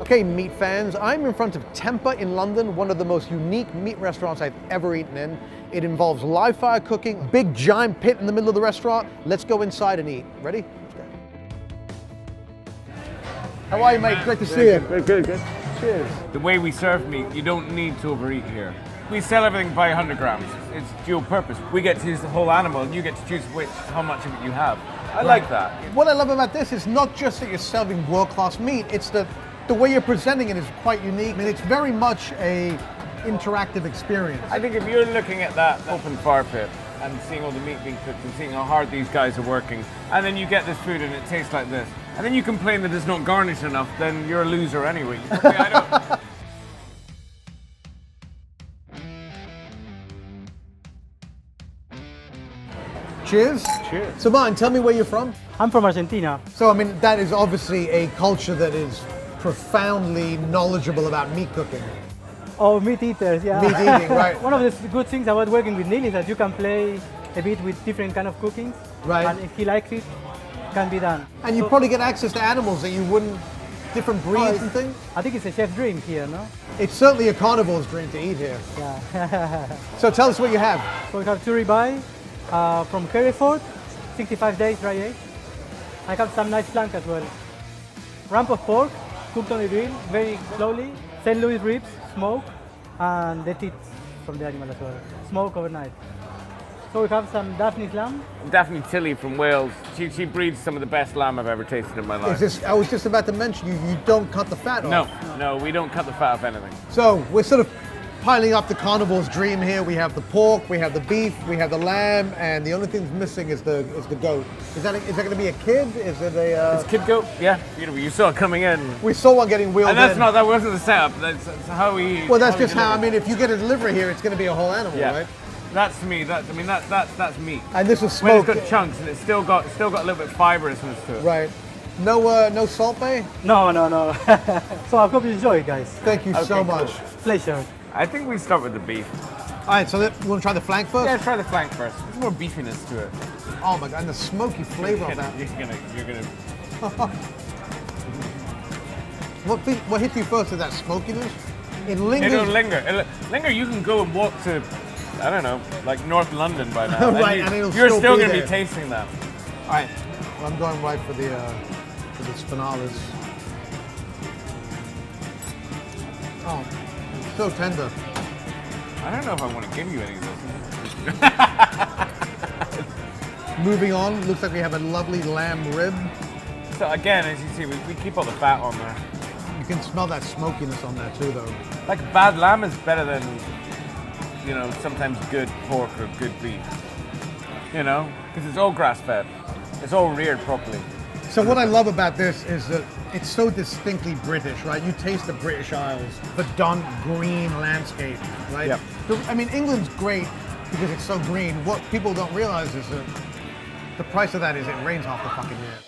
Okay, meat fans, I'm in front of Tempa in London, one of the most unique meat restaurants I've ever eaten in. It involves live fire cooking, big giant pit in the middle of the restaurant. Let's go inside and eat. Ready? How are you, mate? Great to see you. Good. Cheers. The way we serve meat, you don't need to overeat here. We sell everything by 100 grams. It's dual purpose. We get to use the whole animal, and you get to choose how much of it you have. I like that. What I love about this is not just that you're serving world-class meat, it's the way you're presenting it is quite unique. I mean, it's very much a interactive experience. I think if you're looking at that open fire pit and seeing all the meat being cooked and seeing how hard these guys are working, and then you get this food and it tastes like this, and then you complain that it's not garnished enough, then you're a loser anyway. Cheers. Cheers. So Martin, tell me where you're from. I'm from Argentina. So I mean, that is obviously a culture that is profoundly knowledgeable about meat cooking. Oh, meat eaters, yeah. Meat eating, right. One of the good things about working with Neil is that you can play a bit with different kind of cookings. Right. And if he likes it, can be done. And you probably get access to animals that you wouldn't, different breeds and things. I think it's a chef's dream here, no? It's certainly a carnivore's dream to eat here. Yeah. So tell us what you have. So we have two ribeye from Hereford, 65 days dry aged. I have some nice flank as well. Rump of pork, cooked on the grill, very slowly. St. Louis ribs, smoked, and the teeth from the animal as well. Smoke overnight. So we have some Daphne's lamb. Daphne Tilley from Wales, she breeds some of the best lamb I've ever tasted in my life. I was just about to mention you don't cut the fat off. No, we don't cut the fat off anything. So we're sort of piling up the carnivore's dream here. We have the pork, we have the beef, we have the lamb, and the only thing that's missing is the goat. Is that going to be a kid? Is it a? It's kid goat. Yeah, beautiful. You saw it coming in. We saw one getting wheeled And that's in. that wasn't the setup. That's how we. Well, that's how we just how. I deliver. mean, if you get a delivery here, it's going to be a whole animal, Yeah. right? That's to me. That's meat. And this is When smoked. it's got chunks and it's still got a little bit fibrousness to it. Right. No Salt Bay? No. So I hope you enjoy it, guys. Thank you so Okay, much. Pleasure. I think we start with the beef. All right, so you want to try the flank first? Yeah, try the flank first. There's more beefiness to it. Oh my god, and the smoky flavor of that. You're gonna. What hits you first is that smokiness? It They lingers. don't linger. Linger, you can go and walk to, I don't know, like North London by now. Right, and it'll you're still still be gonna there. be tasting that. All right, well, I'm going right for the spinalas. Oh, it's so tender. I don't know if I want to give you any of this. Moving on, looks like we have a lovely lamb rib. So again, as you see, we keep all the fat on there. You can smell that smokiness on there too, though. Like bad lamb is better than, sometimes good pork or good beef. Because it's all grass-fed. It's all reared properly. So what I love about this is that it's so distinctly British, right? You taste the British Isles, the Dun green landscape, right? Yep. I mean, England's great because it's so green. What people don't realize is that the price of that is it rains half the fucking year.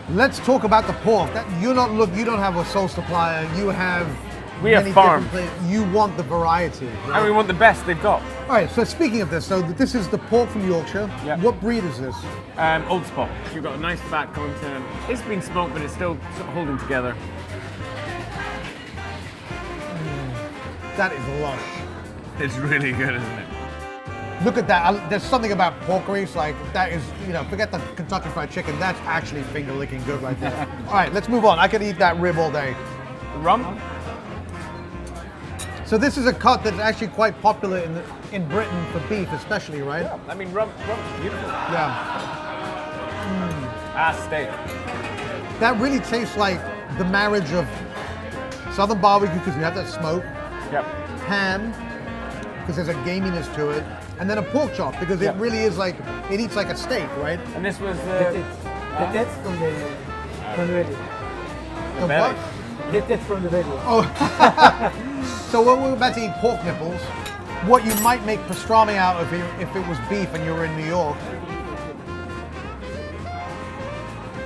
Let's talk about the pork. You don't have a sole supplier. You have We have many farms. different places. You want the variety, right? And we want the best they've got. All right. So speaking of this, so this is the pork from Yorkshire. Yep. What breed is this? Old Spot. You've got a nice fat coming to them. It's been smoked, but it's still sort of holding together. That is lush. It's really good, isn't it? Look at that. There's something about pork grease, like that is, forget the Kentucky Fried Chicken. That's actually finger licking good right there. All right, let's move on. I could eat that rib all day. Rump. So this is a cut that's actually quite popular in Britain for beef, especially, right? Yeah, I mean, rump's beautiful. Yeah. Steak. That really tastes like the marriage of Southern barbecue because you have that smoke, Yep. ham because there's a gaminess to it, and then a pork chop because Yeah. it really is like it eats like a steak, right? And this was The teeth from the belly. The belly. what? The teeth from the belly. Oh. So when we're about to eat pork nipples, what you might make pastrami out of if it was beef and you were in New York.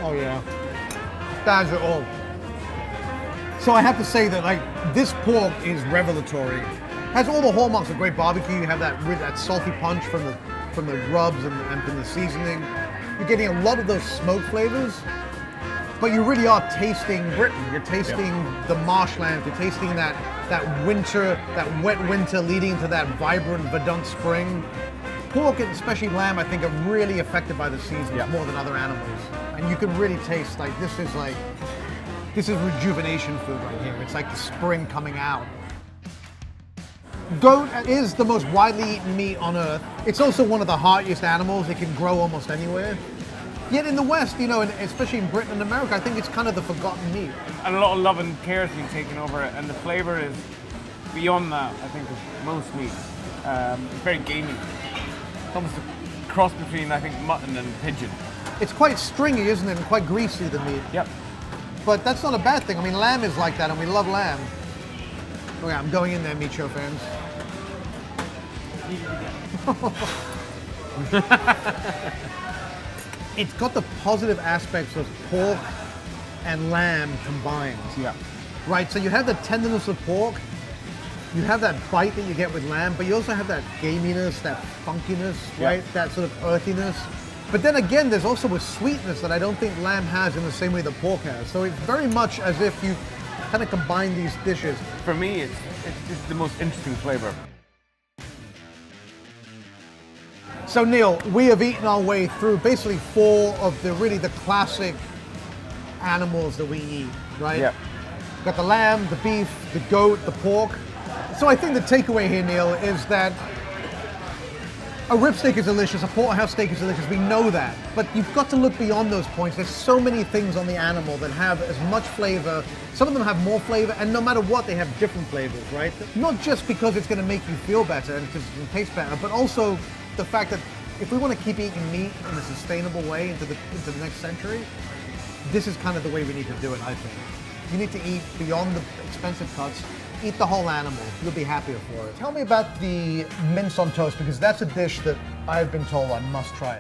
Oh yeah, that's it all. So I have to say that this pork is revelatory. Has all the hallmarks of great barbecue. You have that salty punch from the rubs and from the seasoning. You're getting a lot of those smoke flavors. But you really are tasting Britain. You're tasting the marshlands. You're tasting that winter, that wet winter leading into that vibrant, verdant spring. Pork and especially lamb, I think, are really affected by the seasons more than other animals. And you can really taste this is rejuvenation food right here. It's like the spring coming out. Goat is the most widely eaten meat on earth. It's also one of the hardiest animals. It can grow almost anywhere. Yet in the West, you know, and especially in Britain and America, I think it's kind of the forgotten meat. And a lot of love and care has been taken over it, and the flavor is beyond that, I think, of most meat. It's very gamey. It's almost a cross between, I think, mutton and pigeon. It's quite stringy, isn't it? And quite greasy, the meat. Yep. But that's not a bad thing. I mean, lamb is like that, and we love lamb. Okay, I'm going in there, Meat Show fans. It's got the positive aspects of pork and lamb combined. Yeah. Right, so you have the tenderness of pork, you have that bite that you get with lamb, but you also have that gaminess, that funkiness, right? That sort of earthiness. But then again, there's also a sweetness that I don't think lamb has in the same way that pork has. So it's very much as if you kind of combine these dishes. For me, it's just the most interesting flavor. So Neil, we have eaten our way through basically 4 of the classic animals that we eat, right? Yeah. Got the lamb, the beef, the goat, the pork. So I think the takeaway here, Neil, is that a rib steak is delicious, a porterhouse steak is delicious, we know that. But you've got to look beyond those points. There's so many things on the animal that have as much flavor. Some of them have more flavor, and no matter what, they have different flavors, right? Not just because it's going to make you feel better and because it's going to taste better, but also the fact that if we want to keep eating meat in a sustainable way into the next century, this is kind of the way we need to do it, I think. You need to eat beyond the expensive cuts. Eat the whole animal. You'll be happier for it. Tell me about the mince on toast, because that's a dish that I've been told I must try.